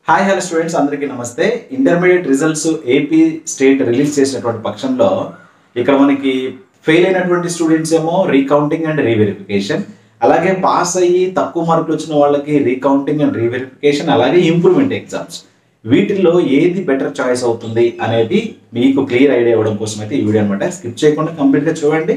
Hi hello students అందరికీ నమస్తే. Intermediate results AP state release చేసినటువంటి పక్షంలో ఇక్కడ మనకి ఫెయిల్ అయినటువంటి స్టూడెంట్స్ ఏమో రీకౌంటింగ్ అండ్ రీవెరిఫికేషన్, అలాగే పాస్ అయ్యి తక్కువ మార్కులు వచ్చిన వాళ్ళకి రీకౌంటింగ్ అండ్ రీవెరిఫికేషన్, అలాగే ఇంప్రూవ్మెంట్ ఎగ్జామ్స్. వీటిల్లో ఏది బెటర్ చాయిస్ అవుతుంది అనేది మీకు క్లియర్ ఐడియా ఇవ్వడం కోసం అయితే ఈ వీడియో అనమాట. స్కిప్ చేయకుండా కంప్లీట్గా చూడండి.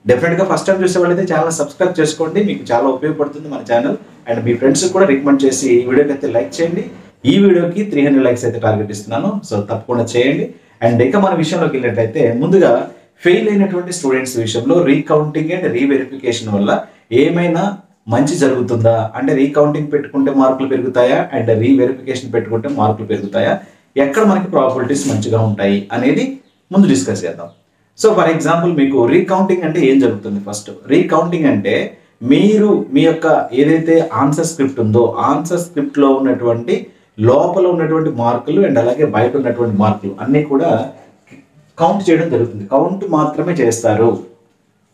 డెఫినెట్గా ఫస్ట్ టైం చూసే వాళ్ళైతే ఛానల్ సబ్స్క్రైబ్ చేసుకోండి, మీకు చాలా ఉపయోగపడుతుంది మన ఛానల్. అండ్ మీ ఫ్రెండ్స్ కూడా రికమెండ్ చేసి ఈ వీడియోకి అయితే లైక్ చేయండి. ఈ వీడియోకి 300 లైక్స్ అయితే టార్గెట్ ఇస్తున్నాను, సో తప్పకుండా చేయండి. అండ్ ఇక మన విషయంలోకి వెళ్ళినట్లయితే ముందుగా ఫెయిల్ అయినటువంటి స్టూడెంట్స్ విషయంలో రీకౌంటింగ్ అండ్ రీవెరిఫికేషన్ వల్ల ఏమైనా మంచి జరుగుతుందా, అంటే రీకౌంటింగ్ పెట్టుకుంటే మార్కులు పెరుగుతాయా అండ్ రీవెరిఫికేషన్ పెట్టుకుంటే మార్కులు పెరుగుతాయా, ఎక్కడ మనకి ప్రాబిలిటీస్ మంచిగా ఉంటాయి అనేది ముందు డిస్కస్ చేద్దాం. సో ఫర్ ఎగ్జాంపుల్ మీకు రీకౌంటింగ్ అంటే ఏం జరుగుతుంది? ఫస్ట్ రీకౌంటింగ్ అంటే మీరు మీ యొక్క ఏదైతే ఆన్సర్ స్క్రిప్ట్ ఉందో ఆన్సర్ స్క్రిప్ట్లో ఉన్నటువంటి లోపల ఉన్నటువంటి మార్కులు అండ్ అలాగే బయట ఉన్నటువంటి మార్కులు అన్నీ కూడా కౌంట్ చేయడం జరుగుతుంది. కౌంట్ మాత్రమే చేస్తారు.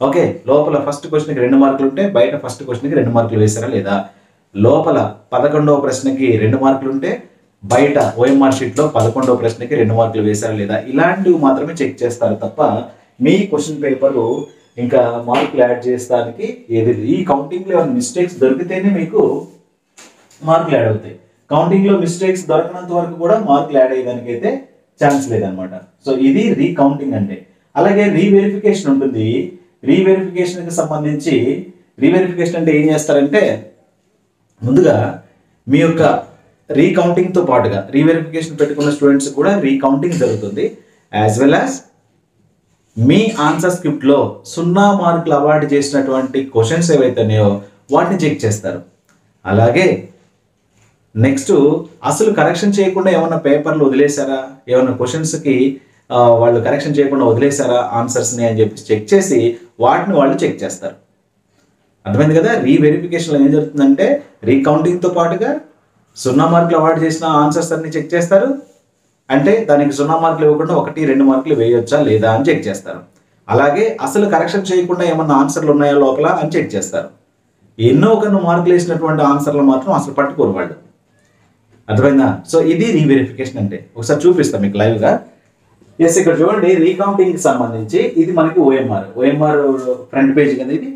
ఓకే, లోపల ఫస్ట్ క్వశ్చన్కి 2 మార్కులు ఉంటే బయట ఫస్ట్ క్వశ్చన్కి 2 మార్కులు వేశారా లేదా, లోపల 11వ ప్రశ్నకి 2 మార్కులు ఉంటే బయట ఓఎంఆర్ షీట్లో 11వ ప్రశ్నకి 2 మార్కులు వేశారా లేదా, ఇలాంటివి మాత్రమే చెక్ చేస్తారు తప్ప మీ క్వశ్చన్ పేపరు ఇంకా మార్కులు యాడ్ చేస్తానికి ఏది ఈ కౌంటింగ్లో ఏమైనా మిస్టేక్స్ దొరికితేనే మీకు మార్కులు యాడ్ అవుతాయి. కౌంటింగ్లో మిస్టేక్స్ దొరకనంత వరకు కూడా మార్కులు యాడ్ అయ్యేదానికి అయితే ఛాన్స్ లేదనమాట. సో ఇది రీకౌంటింగ్ అంటే. అలాగే రీవెరిఫికేషన్ ఉంటుంది. రీవెరిఫికేషన్కి సంబంధించి రీవెరిఫికేషన్ అంటే ఏం చేస్తారంటే ముందుగా మీ యొక్క రీకౌంటింగ్తో పాటుగా రీవెరిఫికేషన్ పెట్టుకున్న స్టూడెంట్స్ కూడా రీకౌంటింగ్ జరుగుతుంది. యాజ్ వెల్ యాజ్ మీ ఆన్సర్ స్క్రిప్ట్లో 0 మార్కులు అవార్డు చేసినటువంటి క్వశ్చన్స్ ఏవైతే ఉన్నాయో వాటిని చెక్ చేస్తారు. అలాగే నెక్స్ట్ అసలు కరెక్షన్ చేయకుండా ఏమన్నా పేపర్లు వదిలేశారా, ఏమన్నా క్వశ్చన్స్కి వాళ్ళు కరెక్షన్ చేయకుండా వదిలేశారా ఆన్సర్స్ని అని చెప్పి చెక్ చేసి వాటిని వాళ్ళు చెక్ చేస్తారు. అర్థమైంది కదా? రీవెరిఫికేషన్లో ఏం జరుగుతుందంటే రీకౌంటింగ్తో పాటుగా 0 మార్కులు అవార్డు చేసిన ఆన్సర్స్ అన్ని చెక్ చేస్తారు. అంటే దానికి 0 మార్కులు ఇవ్వకుండా 1, 2 మార్కులు వేయొచ్చా లేదా అని చెక్ చేస్తారు. అలాగే అసలు కరెక్షన్ చేయకుండా ఏమన్నా ఆన్సర్లు ఉన్నాయా లోపల అని చెక్ చేస్తారు. ఎన్నో కొన్ని మార్కులు వేసినటువంటి ఆన్సర్లు మాత్రం అసలు పట్టుకోరు వాళ్ళు. అర్థమైందా? సో ఇది రీవెరిఫికేషన్ అంటే. ఒకసారి చూపిస్తాం మీకు లైవ్గా. ఎస్, ఇక్కడ చూడండి రీకౌంటింగ్కి సంబంధించి ఇది మనకి ఓఎంఆర్ ఫ్రంట్ పేజ్ కదా ఇది.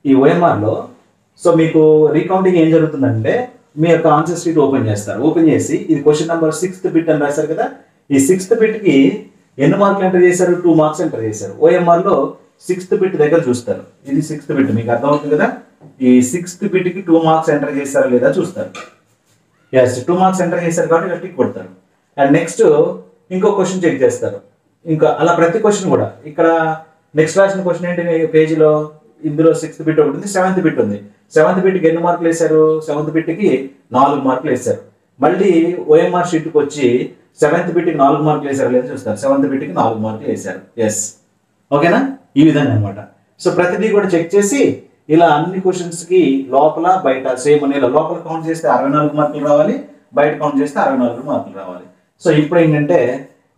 ఈ ఓఎంఆర్లో సో మీకు రీకౌంటింగ్ ఏం జరుగుతుందంటే మీ యొక్క ఆన్సర్ షీట్ ఓపెన్ చేస్తారు. ఓపెన్ చేసి ఇది క్వశ్చన్ నెంబర్ 6th బిట్ అని రాశారు కదా. ఈ 6th బిట్కి ఎన్ని మార్కులు ఎంటర్ చేశారు? 2 మార్క్స్ ఎంటర్ చేశారు. ఓఎంఆర్లో 6th బిట్ దగ్గర చూస్తారు. ఇది 6th బిట్, మీకు అర్థమవుతుంది కదా. ఈ 6th బిట్కి 2 మార్క్స్ ఎంటర్ చేశారా లేదా చూస్తారు. ఎస్, 2 మార్క్స్ ఎంటర్ చేశారు కాబట్టి టిక్ కొడతారు. అండ్ నెక్స్ట్ ఇంకో క్వశ్చన్ చెక్ చేస్తారు. ఇంకా అలా ప్రతి క్వశ్చన్ కూడా ఇక్కడ నెక్స్ట్ రాసిన క్వశ్చన్ ఏంటి పేజీలో, ఇందులో 6th బిట్ ఒకటి ఉంది, 7th బిట్ ఉంది. 7th బిట్కి ఎన్ని మార్కులు వేశారు? 7th బిట్కి 4 మార్కులు వేశారు. మళ్ళీ ఓఎంఆర్ షీట్కి వచ్చి 7th బిట్కి 4 మార్కులు వేశారు లేదా చూస్తారు. 7th బిట్కి 4 మార్కులు వేశారు. ఎస్, ఓకేనా? ఈ విధంగా అనమాట. సో ప్రతిదీ కూడా చెక్ చేసి ఇలా అన్ని క్వశ్చన్స్కి లోపల బయట సేమ్ అనేలా లోపల కౌంట్ చేస్తే 64 మార్కులు రావాలి, బయట కౌంట్ చేస్తే 64 మార్కులు రావాలి. సో ఇప్పుడు ఏంటంటే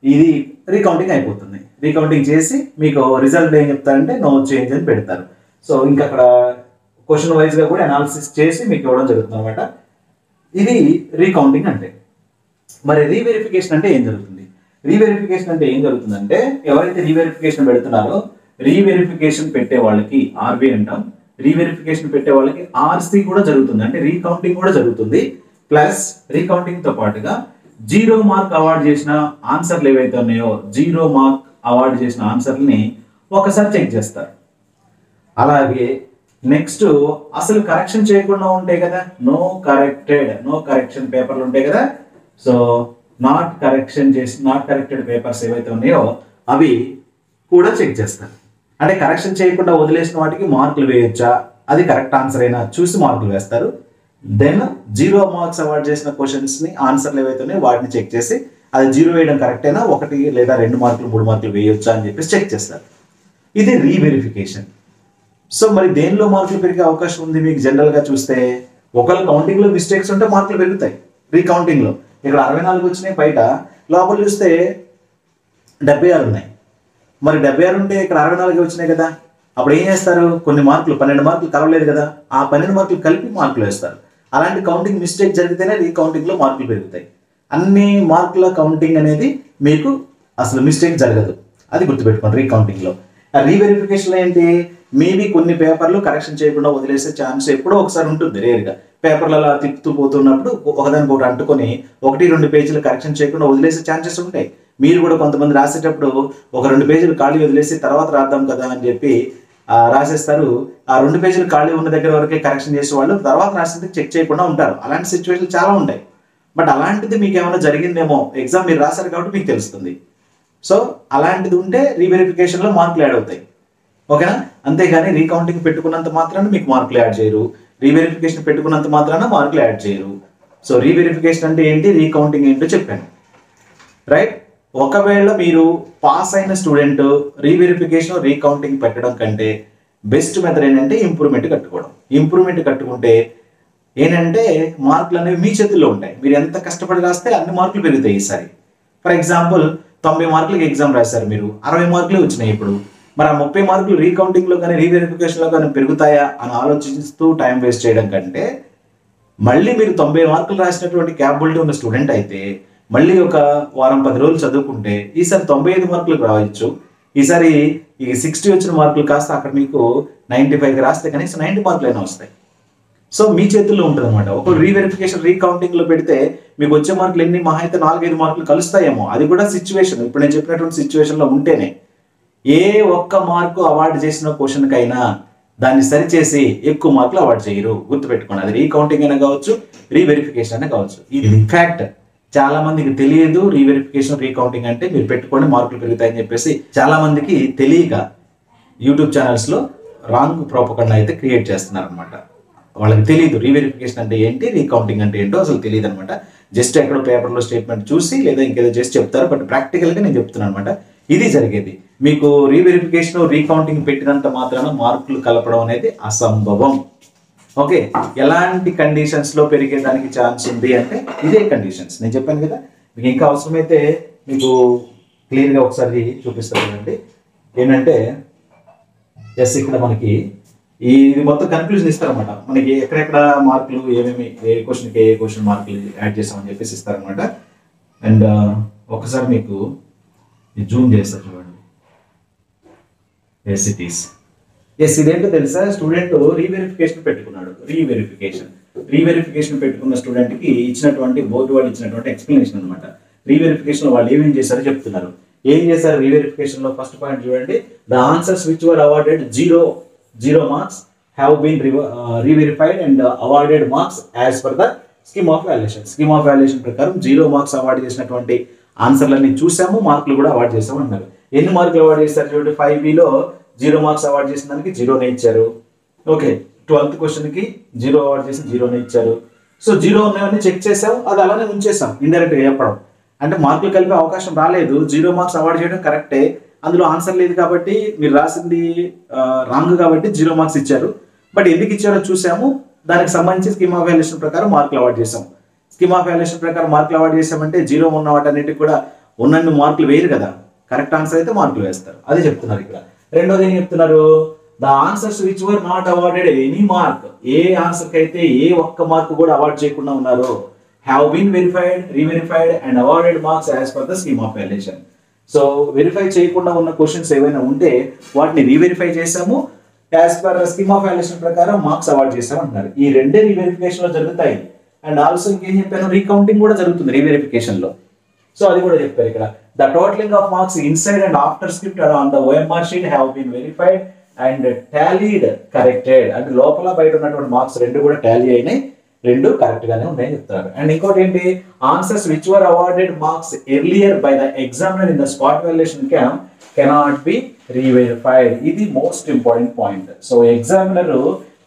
ఇది రీకౌంటింగ్ అయిపోతుంది. రీకౌంటింగ్ చేసి మీకు రిజల్ట్ ఏం చెప్తారంటే నో చేంజ్ అని పెడతారు. సో ఇంకా అక్కడ క్వశ్చన్ వైజ్గా కూడా అనాలిసిస్ చేసి మీకు ఇవ్వడం జరుగుతుంది అనమాట. ఇది రీకౌంటింగ్ అంటే. మరి రీవెరిఫికేషన్ అంటే ఏం జరుగుతుంది? రీవెరిఫికేషన్ అంటే ఏం జరుగుతుందంటే ఎవరైతే రీవెరిఫికేషన్ పెడుతున్నారో రీవెరిఫికేషన్ పెట్టే వాళ్ళకి ఆర్బీ అంటాం, రీవెరిఫికేషన్ పెట్టే వాళ్ళకి ఆర్సీ కూడా జరుగుతుంది, అంటే రీకౌంటింగ్ కూడా జరుగుతుంది. ప్లస్ రీకౌంటింగ్తో పాటుగా 0 మార్క్ అవార్డు చేసిన ఆన్సర్లు ఏవైతే ఉన్నాయో 0 మార్క్ అవార్డు చేసిన ఆన్సర్ని ఒకసారి చెక్ చేస్తారు. అలాగే నెక్స్ట్ అసలు కరెక్షన్ చేయకుండా ఉంటాయి కదా, నో కరెక్షన్ పేపర్లు ఉంటాయి కదా. సో నాట్ కరెక్టెడ్ పేపర్స్ ఏవైతే ఉన్నాయో అవి కూడా చెక్ చేస్తారు. అంటే కరెక్షన్ చేయకుండా వదిలేసిన వాటికి మార్కులు వేయొచ్చా, అది కరెక్ట్ ఆన్సర్ అయినా చూసి మార్కులు వేస్తారు. దెన్ 0 మార్క్స్ అవార్డు చేసిన క్వశ్చన్స్ని ఆన్సర్లు ఏవైతే ఉన్నాయో వాటిని చెక్ చేసి అది 0 వేయడం కరెక్ట్ అయినా 1 లేదా 2 మార్కులు 3 మార్కులు వేయొచ్చా అని చెప్పేసి చెక్ చేస్తారు. ఇది రీవెరిఫికేషన్. సో మరి దేనిలో మార్కులు పెరిగే అవకాశం ఉంది? మీకు జనరల్గా చూస్తే ఒకవేళ కౌంటింగ్లో మిస్టేక్స్ ఉంటే మార్కులు పెరుగుతాయి. రీకౌంటింగ్లో ఇక్కడ 64 వచ్చినాయి, బయట లోపల చూస్తే 76 ఉన్నాయి. మరి 76 ఉంటే ఇక్కడ 64 వచ్చినాయి కదా. అప్పుడు ఏం చేస్తారు? కొన్ని మార్కులు 12 మార్కులు కలవలేదు కదా, ఆ 12 మార్కులు కలిపి మార్కులు వేస్తారు. అలాంటి కౌంటింగ్ మిస్టేక్ జరిగితేనే రీకౌంటింగ్లో మార్కులు పెరుగుతాయి. అన్ని మార్కుల కౌంటింగ్ అనేది మీకు అసలు మిస్టేక్ జరగదు, అది గుర్తుపెట్టుకోండి రీకౌంటింగ్లో. రీవెరిఫికేషన్లో ఏంటి, మేబీ కొన్ని పేపర్లు కరెక్షన్ చేయకుండా వదిలేసే ఛాన్స్ ఎప్పుడో ఒకసారి ఉంటుంది, రేర్గా. పేపర్లు అలా తిప్పుతూ పోతున్నప్పుడు ఒకదానికి ఒకటి అంటుకొని 1-2 పేజీలు కరెక్షన్ చేయకుండా వదిలేసే ఛాన్సెస్ ఉంటాయి. మీరు కూడా కొంతమంది రాసేటప్పుడు ఒక 2 పేజీలు ఖాళీ వదిలేసి తర్వాత రాద్దాం కదా అని చెప్పి రాసేస్తారు. ఆ 2 పేజీలు ఖాళీ ఉన్న దగ్గర వరకే కరెక్షన్ చేసే వాళ్ళు తర్వాత రాసింది చెక్ చేయకుండా ఉంటారు. అలాంటి సిచ్యువేషన్లు చాలా ఉంటాయి. బట్ అలాంటిది మీకు ఏమైనా జరిగిందేమో, ఎగ్జామ్ మీరు రాశారు కాబట్టి మీకు తెలుస్తుంది. సో అలాంటిది ఉంటే రీవెరిఫికేషన్లో మార్కులు యాడ్ అవుతాయి, ఓకేనా. అంతేగాని రీకౌంటింగ్ పెట్టుకున్నంత మాత్రాన మీకు మార్కులు యాడ్ చేయరు, రీవెరిఫికేషన్ పెట్టుకున్నంత మాత్రాన మార్కులు యాడ్ చేయరు. సో రీవెరిఫికేషన్ అంటే ఏంటి, రీకౌంటింగ్ ఏంటో చెప్పాను, రైట్. ఒకవేళ మీరు పాస్ అయిన స్టూడెంట్ రీవెరిఫికేషన్ రీకౌంటింగ్ పెట్టడం కంటే బెస్ట్ మెథడ్ ఏంటంటే ఇంప్రూవ్మెంట్ కట్టుకోవడం. ఇంప్రూవ్మెంట్ కట్టుకుంటే ఏంటంటే మార్కులు అనేవి మీ చేతుల్లో ఉంటాయి. మీరు ఎంత కష్టపడి రాస్తే అన్ని మార్కులు పెరుగుతాయి ఈసారి. ఫర్ ఎగ్జాంపుల్ 90 మార్కులకి ఎగ్జామ్ రాశారు, మీరు 60 మార్కులే వచ్చినాయి ఇప్పుడు. మరి ఆ 30 మార్కులు రీకౌంటింగ్లో కానీ రీవెరిఫికేషన్లో కానీ పెరుగుతాయా అని ఆలోచిస్తూ టైం వేస్ట్ చేయడం కంటే మళ్ళీ మీరు 90 మార్కులు రాసినటువంటి క్యాపబిలిటీ ఉన్న స్టూడెంట్ అయితే మళ్ళీ ఒక వారం 10 రోజులు చదువుకుంటే ఈసారి 95 మార్కులకు రావచ్చు. ఈసారి ఈ 60 వచ్చిన మార్కులు కాస్త అక్కడ మీకు 95కి రాస్తే కనీసం 90 మార్కులు అయినా వస్తాయి. సో మీ చేతుల్లో ఉంటుంది అనమాట. ఒక రీవెరిఫికేషన్ రీకౌంటింగ్లో పెడితే మీకు వచ్చే మార్కులు ఎన్ని, మహా అయితే 4-5 మార్కులు కలుస్తాయేమో. అది కూడా సిచ్యువేషన్, ఇప్పుడు నేను చెప్పినటువంటి సిచ్యువేషన్లో ఉంటేనే. ఏ ఒక్క మార్కు అవార్డు చేసిన క్వశ్చన్కైనా దాన్ని సరిచేసి ఎక్కువ మార్కులు అవార్డు చేయరు, గుర్తుపెట్టుకోండి. అది రీకౌంటింగ్ అయినా కావచ్చు, రీవెరిఫికేషన్ అయినా కావచ్చు. ఇది ఫ్యాక్ట్. చాలా మందికి తెలియదు రీవెరిఫికేషన్ రీకౌంటింగ్ అంటే మీరు పెట్టుకోండి మార్కులు పెరుగుతాయని చెప్పేసి. చాలా మందికి తెలియక యూట్యూబ్ ఛానల్స్లో రాంగ్ ప్రోపగండా అయితే క్రియేట్ చేస్తున్నారు అనమాట. వాళ్ళకి తెలియదు రీవెరిఫికేషన్ అంటే ఏంటి, రీకౌంటింగ్ అంటే ఏంటో అసలు తెలియదు అనమాట. జస్ట్ ఎక్కడో పేపర్లో స్టేట్మెంట్ చూసి లేదా ఇంకేదో చేసి చెప్తారు. బట్ ప్రాక్టికల్గా నేను చెప్తున్నాను అనమాట, ఇది జరిగేది. మీకు రీవెరిఫికేషన్ రీకౌంటింగ్ పెట్టినంత మాత్రాన మార్కులు కలపడం అనేది అసంభవం, ఓకే. ఎలాంటి కండిషన్స్లో పెరిగేదానికి ఛాన్స్ ఉంది అంటే ఇదే కండిషన్స్ నేను చెప్పాను కదా. మీకు ఇంకా అవసరమైతే మీకు క్లియర్గా ఒకసారి చూపిస్తాను కదండి. ఏంటంటే ఎస్, ఇక్కడ మనకి ఇది మొత్తం కన్క్లూజన్ ఇస్తారనమాట. మనకి ఎక్కడెక్కడ మార్కులు ఏమేమి, ఏ క్వశ్చన్కి ఏ క్వశ్చన్ మార్కులు యాడ్ చేస్తామని చెప్పేసి ఇస్తారనమాట. అండ్ ఒకసారి మీకు జూమ్ చేస్తారు చూడండి. Yes it is. ఎస్, ఇదేంటో తెలుసా, స్టూడెంట్ రీవెరిఫికేషన్ పెట్టుకున్నాడు. రీవెరిఫికేషన్ పెట్టుకున్న స్టూడెంట్కి ఇచ్చినటువంటి బోర్డు వాళ్ళు ఇచ్చినటువంటి ఎక్స్ప్లెనేషన్ అనమాట. రీవెరిఫికేషన్లో వాళ్ళు ఏమేం చేశారో చెప్తున్నారు. ఏం చేశారు రీవెరిఫికేషన్లో, ఫస్ట్ పాయింట్ చూడండి. The answers which were awarded zero marks have been reverified and awarded marks as per the scheme of valuation. Scheme of valuation ప్రకారం 0 మార్క్స్ అవార్డు చేసినటువంటి ఆన్సర్లన్నీ చూసాము, మార్కులు కూడా అవార్డు చేసాము అన్నారు. ఎన్ని మార్కులు అవార్డు చేస్తారు చూడండి. 5Bలో 0 మార్క్స్ అవార్డు చేసిన దానికి 0నే ఇచ్చారు, ఓకే. 12th క్వశ్చన్కి 0 అవార్డు చేసి 0నే ఇచ్చారు. సో 0 ఉన్నాయని చెక్ చేసాం, అది అలానే ఉంచేసాం. ఇండైరెక్ట్గా చెప్పడం అంటే మార్కులు కలిపే అవకాశం రాలేదు. 0 మార్క్స్ అవార్డు చేయడం కరెక్టే, అందులో ఆన్సర్ లేదు కాబట్టి మీరు రాసింది రాంగ్ కాబట్టి 0 మార్క్స్ ఇచ్చారు. బట్ ఎందుకు ఇచ్చారో చూసాము, దానికి సంబంధించి స్కీమ్ ఆఫ్ వాల్యుయేషన్ ప్రకారం మార్కులు అవార్డు చేసాం. స్కీమ్ ఆఫ్ వాల్యుయేషన్ ప్రకారం మార్కులు అవార్డు చేసామంటే 0 ఉన్న వాటన్నిటికి కూడా ఉన్నన్ని మార్కులు వేయరు కదా, కరెక్ట్ ఆన్సర్ అయితే మార్కులు వేస్తారు, అది చెప్తున్నారు ఇక్కడ. రెండోది ఏం చెప్తున్నారు, the answers which were not awarded any mark, ఏ ఆన్సర్కి అయితే ఏ ఒక్క మార్క్ కూడా అవార్డు చేయకుండా ఉన్నారో have been verified, reverified and awarded marks as per the scheme of valuation. So verify చేయకుండా ఉన్న క్వశ్చన్స్ ఏవైనా ఉంటే వాటిని రీవెరిఫై చేసాము, as per scheme of valuation ప్రకారం మార్క్స్ అవార్డు చేసాము అంటున్నారు. ఈ రెండే రీవెరిఫికేషన్ లో జరుగుతాయి. అండ్ ఆల్సో ఇంకేం చెప్పాను, రీకౌంటింగ్ కూడా జరుగుతుంది రీవెరిఫికేషన్ లో. సో అది కూడా చెప్పారు ఇక్కడ. The totalling of marks inside and after script on the OMR sheet have been verified and tallied corrected. అంటే లోపల బయట ఉన్నటువంటి మార్క్స్ రెండు కూడా టాలీ అయినాయి, రెండు కరెక్ట్ గానే ఉన్నాయని చెప్తారు. అండ్ ఇంకోటి ఏంటి, answers which were awarded marks earlier by the examiner in the spot valuation camp cannot be reverified. ఇది most important point. So examiner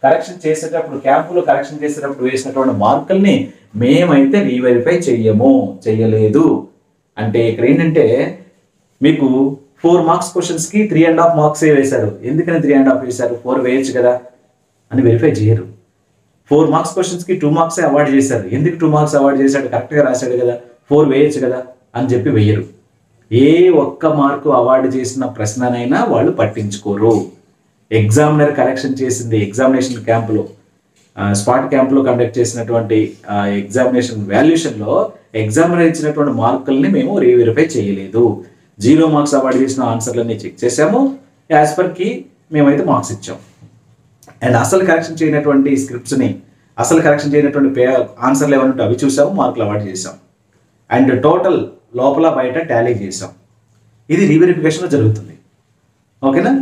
correction చేసేటప్పుడు, క్యాంపులో కరెక్షన్ చేసేటప్పుడు వేసినటువంటి మార్కుల్ని మేమైతే రీవెరిఫై చెయ్యలేదు. అంటే ఇక్కడ ఏంటంటే మీకు 4 మార్క్స్ క్వశ్చన్స్ కి 3.5 మార్క్స్ వేశారు. ఎందుకని 3.5 వేశారు, 4 వేయచ్చు కదా అని వెరిఫై చేయరు. 4 మార్క్స్ క్వశ్చన్స్ కి 2 మార్క్స్ అవార్డు చేశారు. ఎందుకు 2 మార్క్స్ అవార్డు చేశాడు, కరెక్ట్ గా రాశాడు కదా, 4 వేయచ్చు కదా అని చెప్పి వెయ్యరు. ఏ ఒక్క మార్కు అవార్డు చేసిన ప్రశ్ననైనా వాళ్ళు పట్టించుకోరు. ఎగ్జామినర్ కరెక్షన్ చేసింది ఎగ్జామినేషన్ క్యాంపులో స్పాట్ క్యాంప్లో కండక్ట్ చేసినటువంటి ఎగ్జామినేషన్ వాల్యుయేషన్లో ఎగ్జామినర్ ఇచ్చినటువంటి మార్కుల్ని మేము రీవెరిఫై చేయలేదు. 0 మార్క్స్ అవార్డు చేసిన ఆన్సర్లన్నీ చెక్ చేసాము. యాజ్ పర్ కి మేమైతే మార్క్స్ ఇచ్చాం. అండ్ అసలు కరెక్షన్ చేయనటువంటి స్క్రిప్ట్స్ని, అసలు కరెక్షన్ చేయనటువంటి ఆన్సర్లు ఏమైనా ఉంటే అవి చూసాము, మార్కులు అవార్డు చేసాం. అండ్ టోటల్ లోపల బయట టాలీ చేసాం. ఇది రీవెరిఫికేషన్లో జరుగుతుంది. ఓకేనా?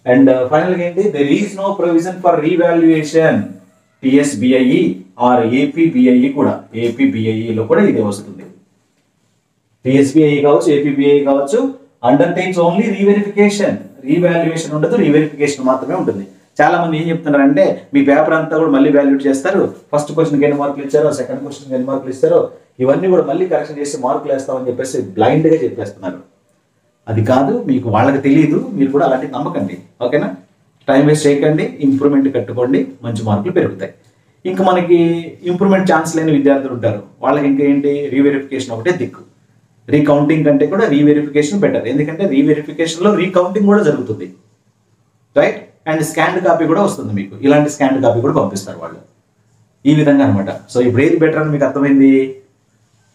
అండ్ ఫైనల్గా ఏంటి, there is no provision for revaluation TSBIE or APBIE కూడా. ఏపీబిఐఈలో కూడా ఇదే వస్తుంది. టిఎస్బిఐఈ కావచ్చు, ఏపీబిఐఈ కావచ్చు, అండర్టేక్స్ ఓన్లీ రీవెరిఫికేషన్. రీవాల్యుయేషన్ ఉండదు, రీవెరిఫికేషన్ మాత్రమే ఉంటుంది. చాలా మంది ఏం చెప్తున్నారంటే మీ పేపర్ అంతా కూడా మళ్ళీ వాల్యూట్ చేస్తారు, ఫస్ట్ క్వశ్చన్కి ఎన్ని మార్కులు ఇచ్చారో, సెకండ్ క్వశ్చన్కి ఎన్ని మార్కులు ఇస్తారో ఇవన్నీ కూడా మళ్ళీ కరెక్షన్ చేసి మార్కులు వేస్తామని చెప్పేసి బ్లైండ్గా చెప్పేస్తున్నారు. అది కాదు, మీకు వాళ్ళకి తెలియదు, మీరు కూడా అలాంటివి నమ్మకండి. ఓకేనా? టైం వేస్ట్ చేయకండి, ఇంప్రూవ్మెంట్ కట్టుకోండి, మంచి మార్కులు పెరుగుతాయి. ఇంకా మనకి ఇంప్రూవ్మెంట్ ఛాన్స్ లేని విద్యార్థులు ఉంటారు, వాళ్ళకి ఇంకా ఏంటి, రీవెరిఫికేషన్ ఒకటే దిక్కు. రీకౌంటింగ్ కంటే కూడా రీవెరిఫికేషన్ బెటర్, ఎందుకంటే రీవెరిఫికేషన్లో రీకౌంటింగ్ కూడా జరుగుతుంది, రైట్? అండ్ స్కాన్డ్ కాపీ కూడా వస్తుంది మీకు. ఇలాంటి స్కాన్డ్ కాపీ కూడా పంపిస్తారు వాళ్ళు. ఈ విధంగా అనమాట. సో ఇప్పుడు ఏది బెటర్ అని మీకు అర్థమైంది?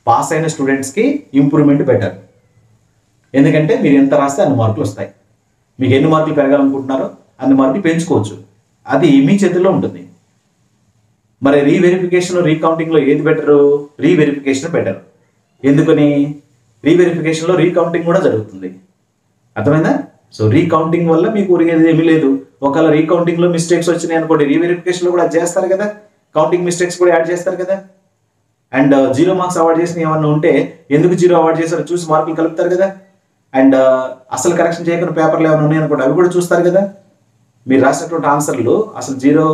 పాస్ అయిన స్టూడెంట్స్కి ఇంప్రూవ్మెంట్ బెటర్, ఎందుకంటే మీరు ఎంత రాస్తే అన్ని మార్కులు వస్తాయి. మీకు ఎన్ని మార్కులు పెరగాలనుకుంటున్నారో అన్ని మార్కులు పెంచుకోవచ్చు, అది మీ చేతుల్లో ఉంటుంది. మరి రీవెరిఫికేషన్, రీకౌంటింగ్లో ఏది బెటరు? Reverification better. ఎందుకని? రీవెరిఫికేషన్లో రీకౌంటింగ్ కూడా జరుగుతుంది. అర్థమైందా? సో రీకౌంటింగ్ వల్ల మీకు ఉరిగేది ఏమీ లేదు. ఒకవేళ రీకౌంటింగ్లో మిస్టేక్స్ వచ్చినాయి అనుకోండి, రీవెరిఫికేషన్లో కూడా అది చేస్తారు కదా, కౌంటింగ్ మిస్టేక్స్ కూడా యాడ్ చేస్తారు కదా. అండ్ 0 మార్క్స్ అవార్డు చేసిన ఏమన్నా ఉంటే ఎందుకు 0 అవార్డు చేశారో చూసి మార్కులు కలుపుతారు కదా. అండ్ అసలు కరెక్షన్ చేయకుండా పేపర్లు ఏమైనా ఉన్నాయి అనుకోండి, అవి కూడా చూస్తారు కదా. మీరు రాసినటువంటి ఆన్సర్లు అసలు 0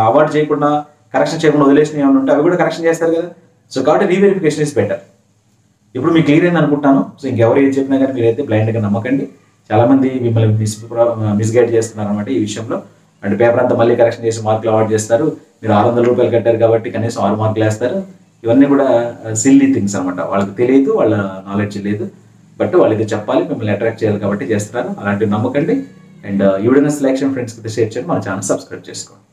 అవార్డు చేయకుండా, కరెక్షన్ చేయకుండా వదిలేసిన ఏమైనా ఉంటే అవి కూడా కరెక్షన్ చేస్తారు కదా. సో కాబట్టి రీవెరిఫికేషన్ ఇస్ బెటర్. ఇప్పుడు మీకు క్లియర్ అయింది అనుకుంటాను. సో ఇంకెవరు ఏం చెప్పినా కానీ మీరైతే బ్లైండ్గా నమ్మకండి. చాలామంది మిమ్మల్ని మిస్గైడ్ చేస్తున్నారు అనమాట ఈ విషయంలో. అండ్ పేపర్ అంతా మళ్ళీ కరెక్షన్ చేసి మార్కులు అవార్డు చేస్తారు. మీరు 600 రూపాయలు కట్టారు కాబట్టి కనీసం 6 మార్కులు వేస్తారు. ఇవన్నీ కూడా సిల్లీ థింగ్స్ అనమాట. వాళ్ళకి తెలియదు, వాళ్ళ నాలెడ్జ్ లేదు, బట్ వాళ్ళకి చెప్పాలి, మిమ్మల్ని అట్రాక్ట్ చేయాలి కాబట్టి చేస్తున్నారు. అలాంటివి నమ్మకండి. అండ్ ఈ వీడియోని సెలెక్షన్ ఫ్రెండ్స్కి షేర్ చేయండి, మన ఛానల్ సబ్స్క్రైబ్ చేసుకోండి.